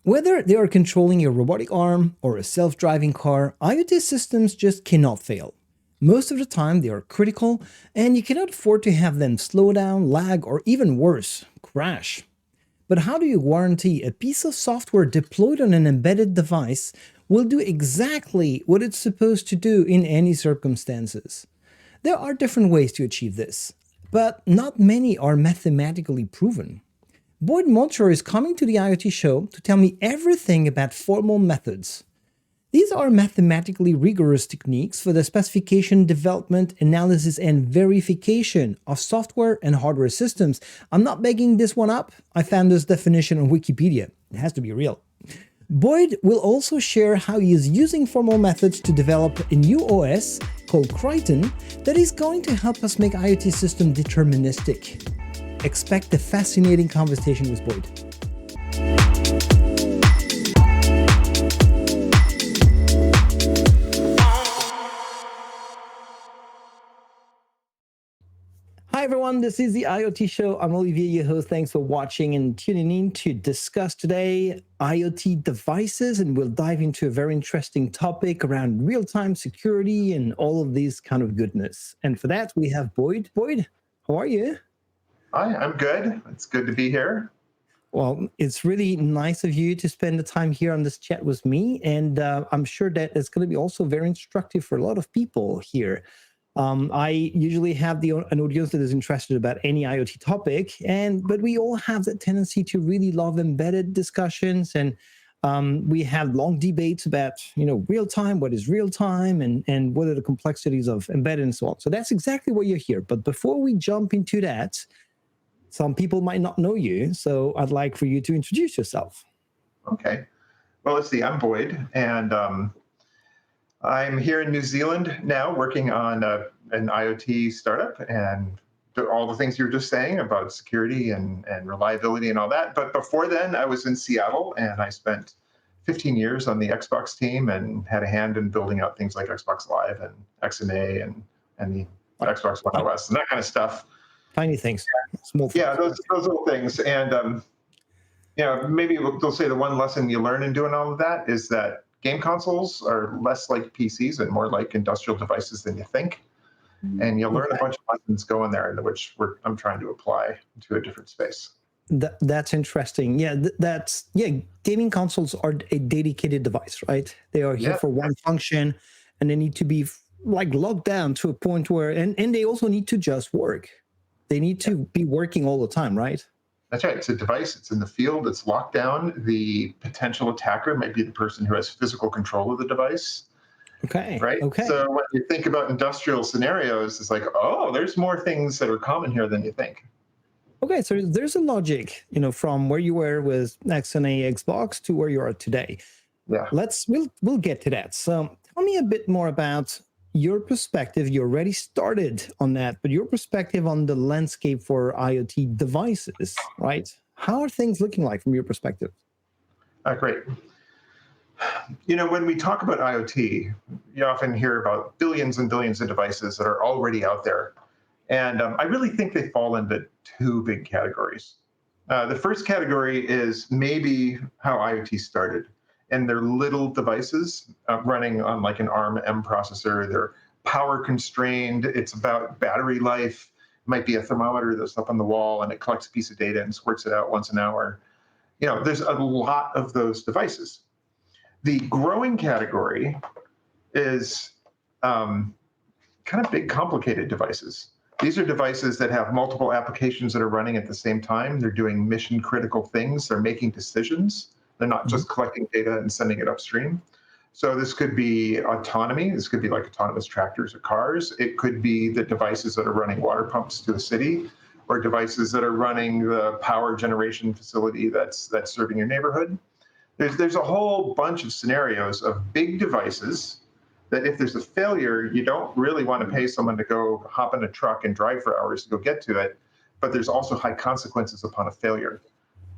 Whether they are controlling a robotic arm or a self-driving car, IoT systems just cannot fail. Most of the time, they are critical, and you cannot afford to have them slow down, lag, or even worse, crash. But how do you guarantee a piece of software deployed on an embedded device will do exactly what it's supposed to do in any circumstances? There are different ways to achieve this, but not many are mathematically proven. Boyd Multerer is coming to the IoT show to tell me everything about formal methods. These are mathematically rigorous techniques for the specification, development, analysis, and verification of software and hardware systems. I'm not making this one up. I found this definition on Wikipedia. It has to be real. Boyd will also share how he is using formal methods to develop a new OS called Kry10 that is going to help us make IoT system deterministic. Expect a fascinating conversation with Boyd. Hi everyone, this is the IoT Show. I'm Olivier, your host. Thanks for watching and tuning in to discuss today IoT devices, and we'll dive into a very interesting topic around real-time security and all of these kind of goodness. And for that, we have Boyd. Boyd, how are you? Hi, I'm good. It's good to be here. Well, it's really nice of you to spend the time here on this chat with me, and I'm sure that it's going to be also very instructive for a lot of people here. I usually have an audience that is interested about any IoT topic, but we all have that tendency to really love embedded discussions, and we have long debates about real time, what is real time, and what are the complexities of embedded and so on. So that's exactly why you're here. But before we jump into that, some people might not know you, so I'd like for you to introduce yourself. Okay. Well, let's see. I'm Boyd, and I'm here in New Zealand now working on an IoT startup and all the things you were just saying about security and reliability and all that. But before then, I was in Seattle, and I spent 15 years on the Xbox team and had a hand in building out things like Xbox Live and XNA and the Xbox One OS and that kind of stuff. Tiny things, small things. Yeah, those little things. And maybe they'll say the one lesson you learn in doing all of that is that game consoles are less like PCs and more like industrial devices than you think. And you'll learn a bunch of lessons going there, into which I'm trying to apply to a different space. That's interesting. Yeah, gaming consoles are a dedicated device, right? They are here for one function, and they need to be like locked down to a point where, and they also need to just work. They need to be working all the time, right? That's right. It's a device. It's in the field. It's locked down. The potential attacker might be the person who has physical control of the device. Okay. Right. Okay. So when you think about industrial scenarios, it's like, oh, there's more things that are common here than you think. Okay, so there's a logic, from where you were with XNA Xbox to where you are today. Yeah. We'll get to that. So tell me a bit more about your perspective. You already started on that, but your perspective on the landscape for IoT devices, right? How are things looking like from your perspective? Great. When we talk about IoT, you often hear about billions and billions of devices that are already out there. And I really think they fall into two big categories. The first category is maybe how IoT started. And they're little devices running on like an ARM M processor. They're power constrained. It's about battery life. It might be a thermometer that's up on the wall and it collects a piece of data and squirts it out once an hour. There's a lot of those devices. The growing category is kind of big, complicated devices. These are devices that have multiple applications that are running at the same time. They're doing mission critical things. They're making decisions. They're not just collecting data and sending it upstream. So this could be autonomy. This could be like autonomous tractors or cars. It could be the devices that are running water pumps to a city, or devices that are running the power generation facility that's serving your neighborhood. There's a whole bunch of scenarios of big devices that if there's a failure, you don't really want to pay someone to go hop in a truck and drive for hours to go get to it. But there's also high consequences upon a failure,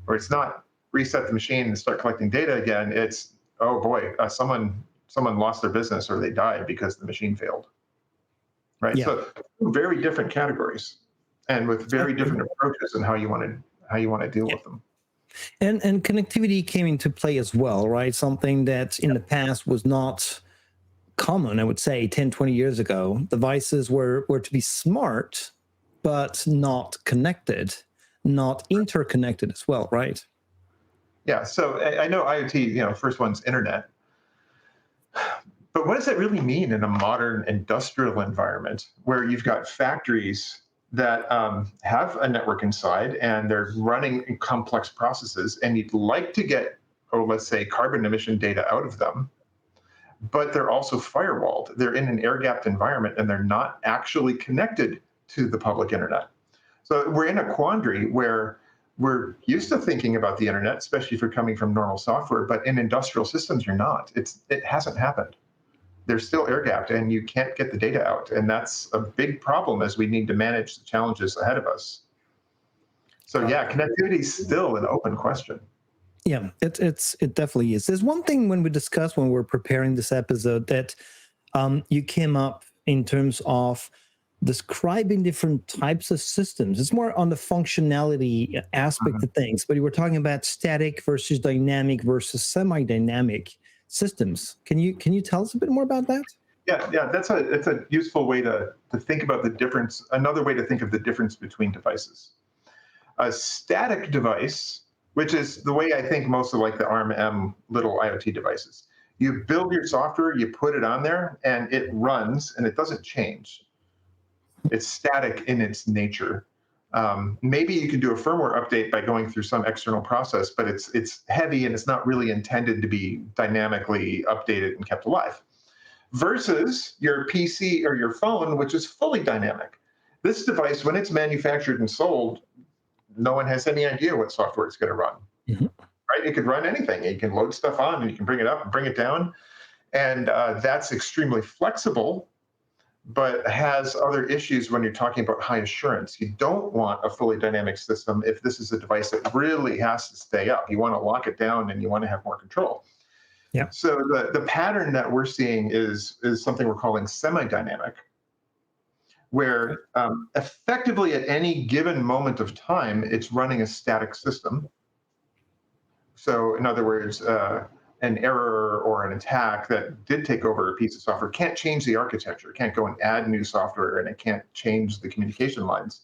where it's not reset the machine and start collecting data again. It's, oh boy, someone lost their business or they died because the machine failed. Right. Yeah. So very different categories, and with very different approaches in how you want to deal with them. And connectivity came into play as well, right? Something that in the past was not common, I would say 10, 20 years ago. Devices were to be smart, but not connected, not interconnected as well, right? Yeah. So I know IoT, first one's internet. But what does that really mean in a modern industrial environment where you've got factories that have a network inside and they're running complex processes and you'd like to get, or let's say, carbon emission data out of them, but they're also firewalled. They're in an air gapped environment and they're not actually connected to the public internet. So we're in a quandary where we're used to thinking about the internet, especially if you're coming from normal software, but in industrial systems, you're not. It hasn't happened. They're still air gapped and you can't get the data out. And that's a big problem as we need to manage the challenges ahead of us. So yeah, connectivity is still an open question. Yeah, it definitely is. There's one thing when we discussed when we're preparing this episode that you came up in terms of describing different types of systems. It's more on the functionality aspect of things, but you were talking about static versus dynamic versus semi-dynamic systems. Can you tell us a bit more about that? Yeah, it's a useful way to think about the difference. Another way to think of the difference between devices. A static device, which is the way I think most of like the ARM-M little IoT devices. You build your software, you put it on there, and it runs, and it doesn't change. It's static in its nature. Maybe you can do a firmware update by going through some external process, but it's heavy and it's not really intended to be dynamically updated and kept alive. Versus your PC or your phone, which is fully dynamic. This device, when it's manufactured and sold, no one has any idea what software it's going to run. Mm-hmm. Right? It could run anything. You can load stuff on and you can bring it up and bring it down. And that's extremely flexible, but has other issues when you're talking about high assurance. You don't want a fully dynamic system if this is a device that really has to stay up. You want to lock it down and you want to have more control. Yeah. So the pattern that we're seeing is something we're calling semi-dynamic, where effectively at any given moment of time, it's running a static system. So in other words, an error or an attack that did take over a piece of software can't change the architecture, can't go and add new software, and it can't change the communication lines.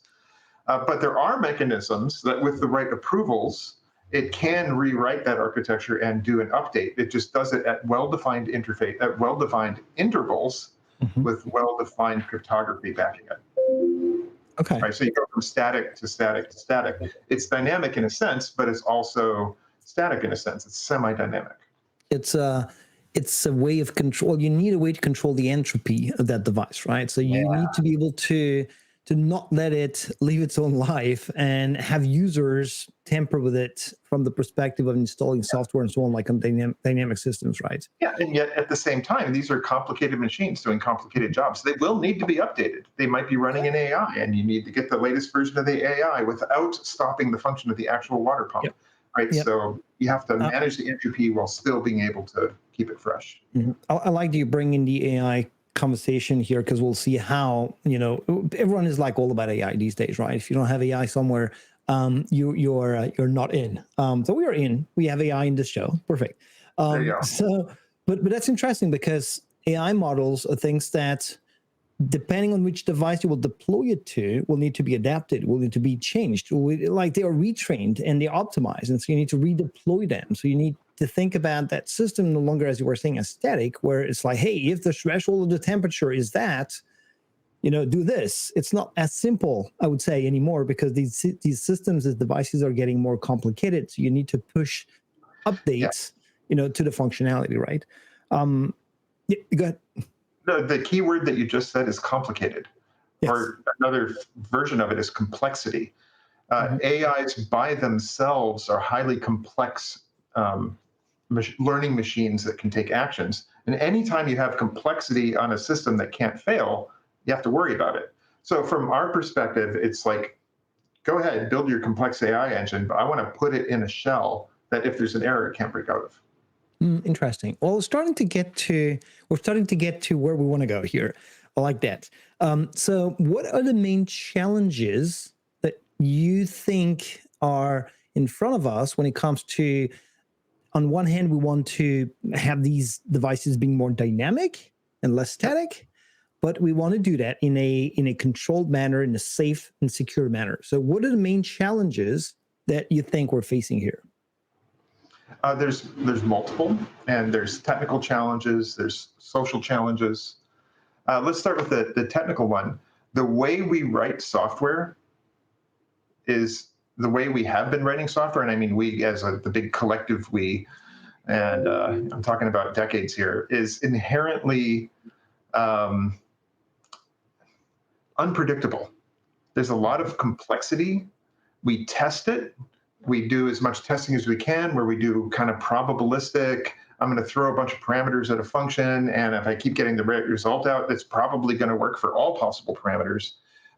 But there are mechanisms that with the right approvals, it can rewrite that architecture and do an update. It just does it at well-defined interface, at well-defined intervals, with well-defined cryptography backing it. Okay. Right, so you go from static to static to static. It's dynamic in a sense, but it's also static in a sense. It's semi-dynamic. It's a way of control. You need a way to control the entropy of that device, right? So you need to be able to not let it live its own life and have users tamper with it from the perspective of installing software and so on, like on dynamic systems, right? Yeah, and yet at the same time, these are complicated machines doing complicated jobs. They will need to be updated. They might be running an AI, and you need to get the latest version of the AI without stopping the function of the actual water pump, right? Yep. So you have to manage the entropy while still being able to keep it fresh. Mm-hmm. I like that you bring in the AI conversation here, because we'll see how, everyone is like all about AI these days, right? If you don't have AI somewhere, you're not in. So we are in. We have AI in this show. Perfect. There you go. So, but that's interesting, because AI models are things that, depending on which device you will deploy it to, will need to be adapted, will need to be changed. Like they are retrained and they're optimized, and so you need to redeploy them. So you need to think about that system no longer, as you were saying, as static, where it's like, hey, if the threshold of the temperature is that, do this. It's not as simple, I would say, anymore, because these systems, as devices, are getting more complicated. So you need to push updates, to the functionality, right? Go ahead. No, the key word that you just said is complicated, or another version of it is complexity. AIs by themselves are highly complex learning machines that can take actions. And anytime you have complexity on a system that can't fail, you have to worry about it. So from our perspective, it's like, go ahead, build your complex AI engine, but I want to put it in a shell that if there's an error, it can't break out of. Interesting. Well, we're starting to get to where we want to go here. I like that. So what are the main challenges that you think are in front of us when it comes to, on one hand, we want to have these devices being more dynamic and less static, but we want to do that in a controlled manner, in a safe and secure manner. So what are the main challenges that you think we're facing here? There's multiple, and there's technical challenges, there's social challenges. Let's start with the technical one. The way we write software is the way we have been writing software, and I mean we as the big collective we, and I'm talking about decades here, is inherently unpredictable. There's a lot of complexity. We test it. We do as much testing as we can, where we do kind of probabilistic. I'm going to throw a bunch of parameters at a function, and if I keep getting the right result out, it's probably going to work for all possible parameters.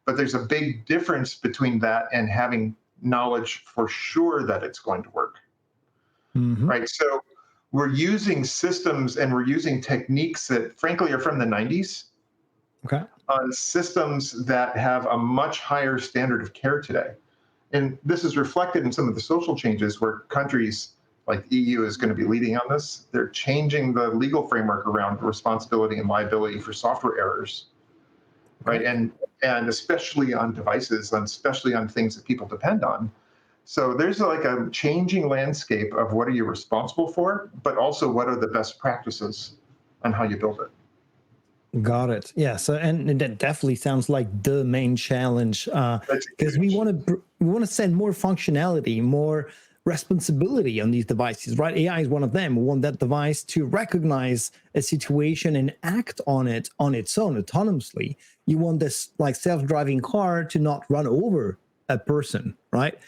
But there's a big difference between that and having knowledge for sure that it's going to work. Right? So we're using systems and we're using techniques that frankly are from the 90s on systems that have a much higher standard of care today. And this is reflected in some of the social changes where countries like the EU is going to be leading on this. They're changing the legal framework around responsibility and liability for software errors, right? And especially on devices, and especially on things that people depend on. So there's like a changing landscape of what are you responsible for, but also what are the best practices on how you build it. Got it. Yeah. So, and that definitely sounds like the main challenge, because we want to send more functionality, more responsibility on these devices, right? AI is one of them. We want that device to recognize a situation and act on it on its own autonomously. You want this like self-driving car to not run over a person, right?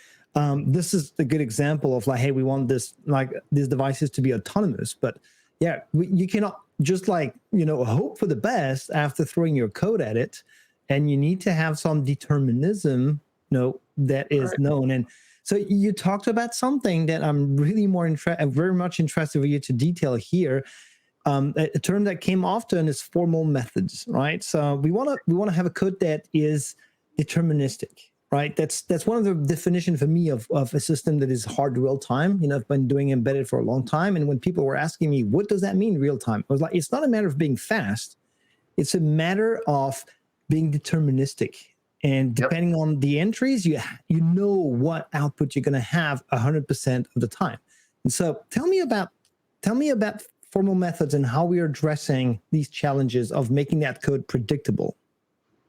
This is a good example of like, hey, we want this like these devices to be autonomous, but yeah, you cannot just like, hope for the best after throwing your code at it. And you need to have some determinism, that is known. And so you talked about something that I'm really very much interested for you to detail here. A term that came often is formal methods, right? So we want to have a code that is deterministic, right? That's one of the definitions for me of a system that is hard real time. I've been doing embedded for a long time. And when people were asking me, what does that mean real time? I was like, it's not a matter of being fast. It's a matter of being deterministic. And depending on the entries, you know what output you're going to have 100% of the time. And so tell me about formal methods and how we are addressing these challenges of making that code predictable.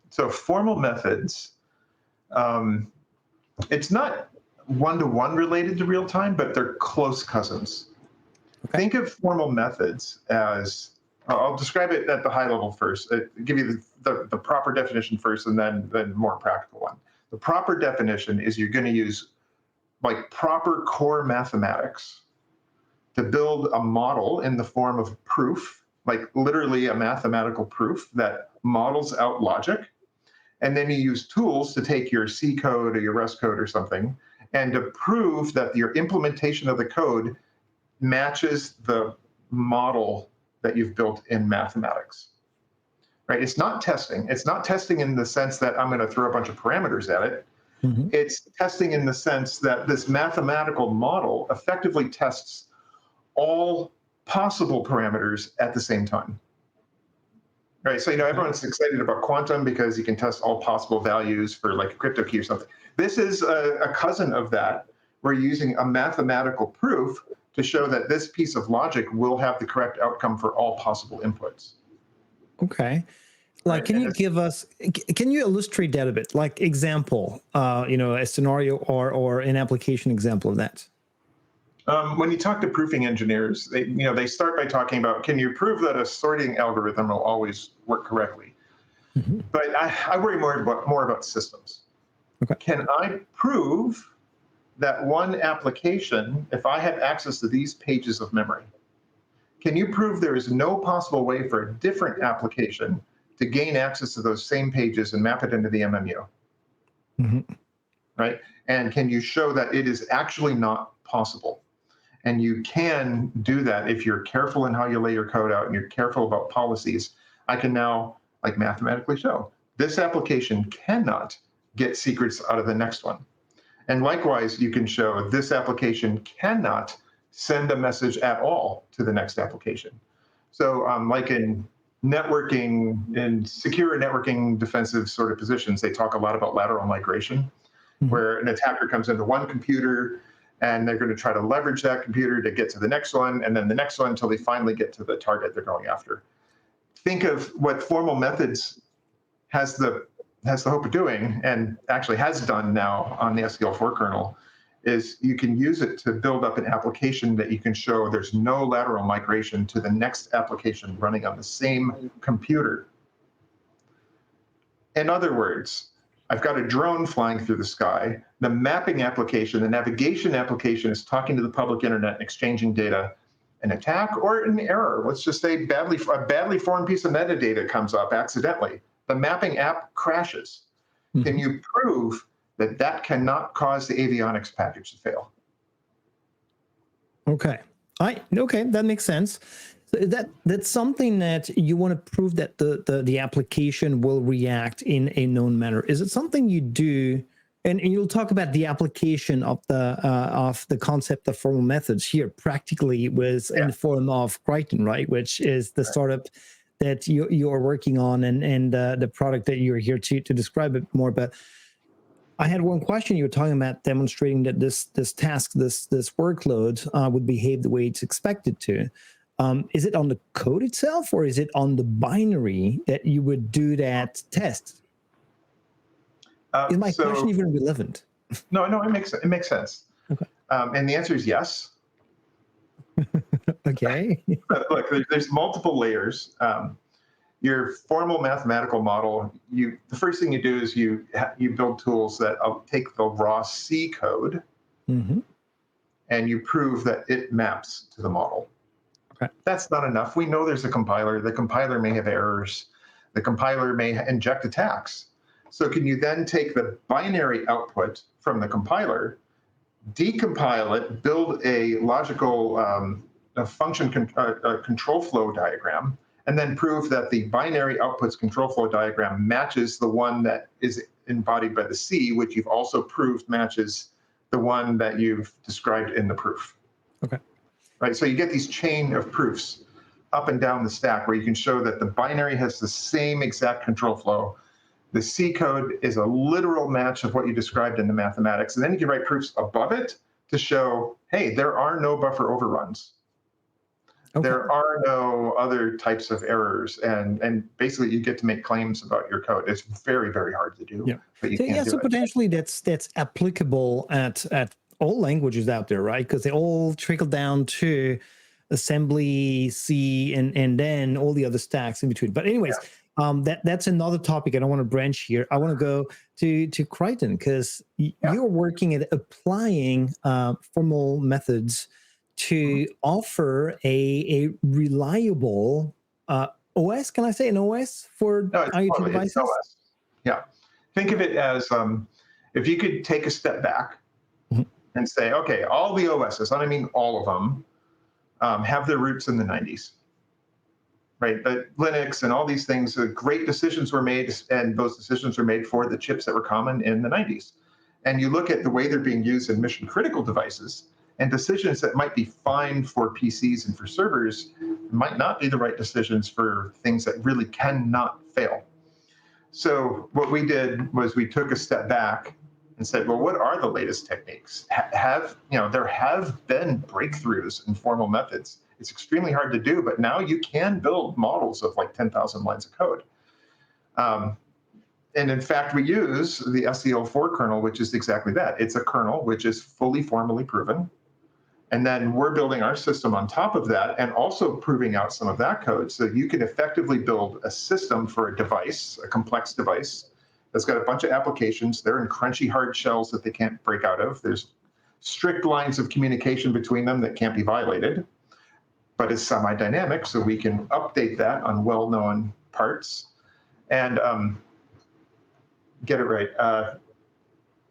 So formal methods, it's not one-to-one related to real time, but they're close cousins. Think of formal methods as, I'll describe it at the high level first, give you the proper definition first, and then the more practical one. The proper definition is you're going to use like proper core mathematics to build a model in the form of proof, like literally a mathematical proof that models out logic. And then you use tools to take your C code or your Rust code or something and to prove that your implementation of the code matches the model that you've built in mathematics, right? It's not testing. It's not testing in the sense that I'm going to throw a bunch of parameters at it. It's testing in the sense that this mathematical model effectively tests all possible parameters at the same time. Right, so everyone's excited about quantum because you can test all possible values for like a crypto key or something. This is a cousin of that. We're using a mathematical proof to show that this piece of logic will have the correct outcome for all possible inputs. Okay. Like, can you illustrate that a bit? Like example, a scenario or an application example of that? When you talk to proofing engineers, they start by talking about, can you prove that a sorting algorithm will always work correctly? But I worry more about systems. Can I prove that one application, if I have access to these pages of memory, can you prove there is no possible way for a different application to gain access to those same pages and map it into the MMU? Right? And can you show that it is actually not possible? And you can do that if you're careful in how you lay your code out and you're careful about policies. I can now like mathematically show this application cannot get secrets out of the next one. And likewise, you can show this application cannot send a message at all to the next application. So like in networking, in secure networking defensive sort of positions, they talk a lot about lateral migration, where an attacker comes into one computer and they're going to try to leverage that computer to get to the next one, and then the next one until they finally get to the target they're going after. Think of what formal methods has the hope of doing, and actually has done now on the SEL4 kernel, is you can use it to build up an application that you can show there's no lateral migration to the next application running on the same computer. In other words, I've got a drone flying through the sky. The mapping application, the navigation application is talking to the public internet and exchanging data. An attack or an error, let's just say a badly formed piece of metadata comes up accidentally. The mapping app crashes. Can you prove that that cannot cause the avionics package to fail? Okay, that makes sense. That's something that you want to prove that the application will react in a known manner. Is it something you do? And you'll talk about the application of the concept of formal methods here practically was in the form of Kry10, right? Which is the startup that you are working on, and the product that you're here to describe it more. But I had one question. You were talking about demonstrating that this task, this workload would behave the way it's expected to. Is it on the code itself, or is it on the binary that you would do that test? Is my question even relevant? No, it makes sense. Okay. And the answer is yes. Okay. Look, there's multiple layers. Your formal mathematical model, the first thing you do is you build tools that take the raw C code, and you prove that it maps to the model. Okay. That's not enough. We know there's a compiler. The compiler may have errors. The compiler may inject attacks. So can you then take the binary output from the compiler, decompile it, build a logical function control flow diagram, and then prove that the binary output's control flow diagram matches the one that is embodied by the C, which you've also proved matches the one that you've described in the proof. Okay. Right. So you get these chain of proofs up and down the stack where you can show that the binary has the same exact control flow. The C code is a literal match of what you described in the mathematics. And then you can write proofs above it to show, hey, there are no buffer overruns. Okay. There are no other types of errors. And basically you get to make claims about your code. It's very, very hard to do. Yeah. But you can't do so it. Potentially that's applicable at all languages out there, right? Because they all trickle down to assembly, C, and then all the other stacks in between. But anyways, that's another topic. I don't want to branch here. I want to go to Kry10 because you're working at applying formal methods to offer a reliable OS. Can I say an OS for IoT devices? OS. Yeah. Think of it as if you could take a step back and say, okay, all the OSs, and I mean all of them, have their roots in the 90s. Right, but Linux and all these things, great decisions were made, and those decisions were made for the chips that were common in the 90s. And you look at the way they're being used in mission-critical devices, and decisions that might be fine for PCs and for servers might not be the right decisions for things that really cannot fail. So what we did was we took a step back and said, well, what are the latest techniques? There have been breakthroughs in formal methods. It's extremely hard to do, but now you can build models of like 10,000 lines of code. And in fact, we use the SEL4 kernel, which is exactly that. It's a kernel which is fully formally proven. And then we're building our system on top of that and also proving out some of that code. So you can effectively build a system for a device, a complex device that's got a bunch of applications. They're in crunchy hard shells that they can't break out of. There's strict lines of communication between them that can't be violated. But it's semi-dynamic, so we can update that on well-known parts and get it right.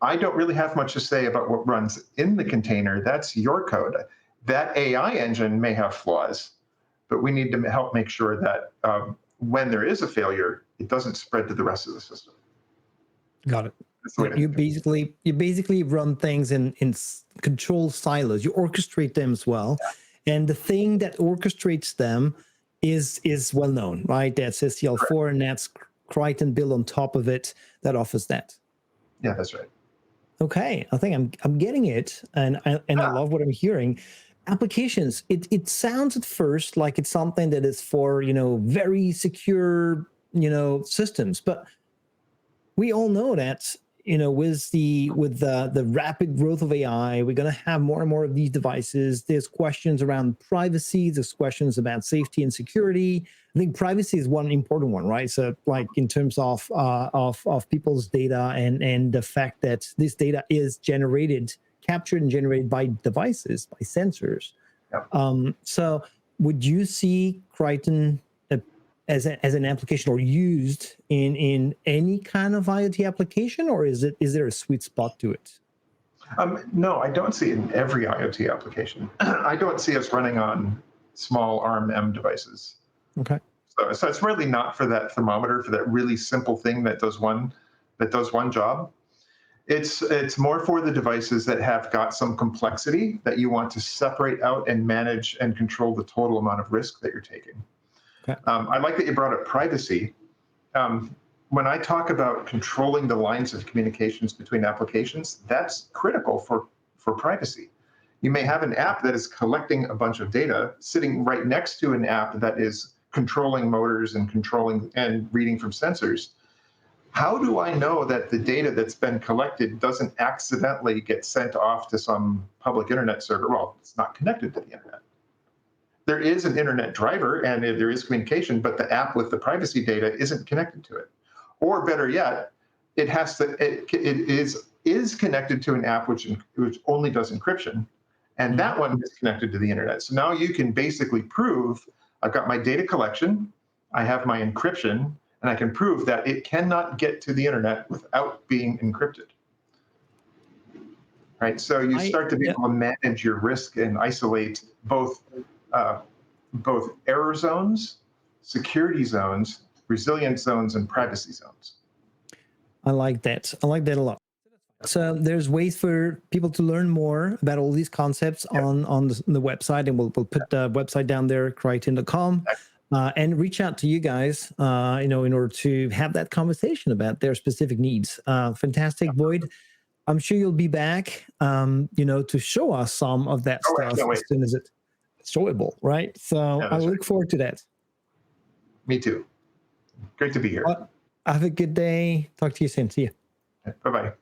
I don't really have much to say about what runs in the container. That's your code. That AI engine may have flaws, but we need to help make sure that when there is a failure, it doesn't spread to the rest of the system. Got it. That's the way to You think of it. basically run things in control silos. You orchestrate them as well, and the thing that orchestrates them is well known, right? That's Correct. SCL4, and that's Kry10 built on top of it that offers that. Yeah, that's right. Okay, I think I'm getting it, and I love what I'm hearing. Applications. It sounds at first like it's something that is for very secure systems, but we all know that with the rapid growth of AI, we're going to have more and more of these devices. There's questions around privacy. There's questions about safety and security. I think privacy is one important one, right? So, like in terms of people's data and the fact that this data is captured and generated by devices, by sensors. Yeah. So, would you see Kry10 as an application or used in any kind of IoT application, or is there a sweet spot to it? No, I don't see it in every IoT application. I don't see us running on small ARM-M devices. Okay. So it's really not for that thermometer, for that really simple thing that does one job. It's more for the devices that have got some complexity that you want to separate out and manage and control the total amount of risk that you're taking. Okay. I like that you brought up privacy. When I talk about controlling the lines of communications between applications, that's critical for privacy. You may have an app that is collecting a bunch of data sitting right next to an app that is controlling motors and controlling and reading from sensors. How do I know that the data that's been collected doesn't accidentally get sent off to some public internet server? Well, it's not connected to the internet. There is an internet driver and there is communication, but the app with the privacy data isn't connected to it. Or better yet, it is connected to an app which only does encryption, and that one is connected to the internet. So now you can basically prove I've got my data collection, I have my encryption, and I can prove that it cannot get to the internet without being encrypted. Right. So you start to be able to manage your risk and isolate both error zones, security zones, resilience zones, and privacy zones. I like that. I like that a lot. So there's ways for people to learn more about all these concepts on the website, and we'll put the website down there, Kry10.com, and reach out to you guys, in order to have that conversation about their specific needs. Fantastic, Boyd. I'm sure you'll be back, to show us some of that stuff as soon as it's showable, right? So I look forward to that. Me too. Great to be here. Have a good day. Talk to you soon. See you. Bye-bye.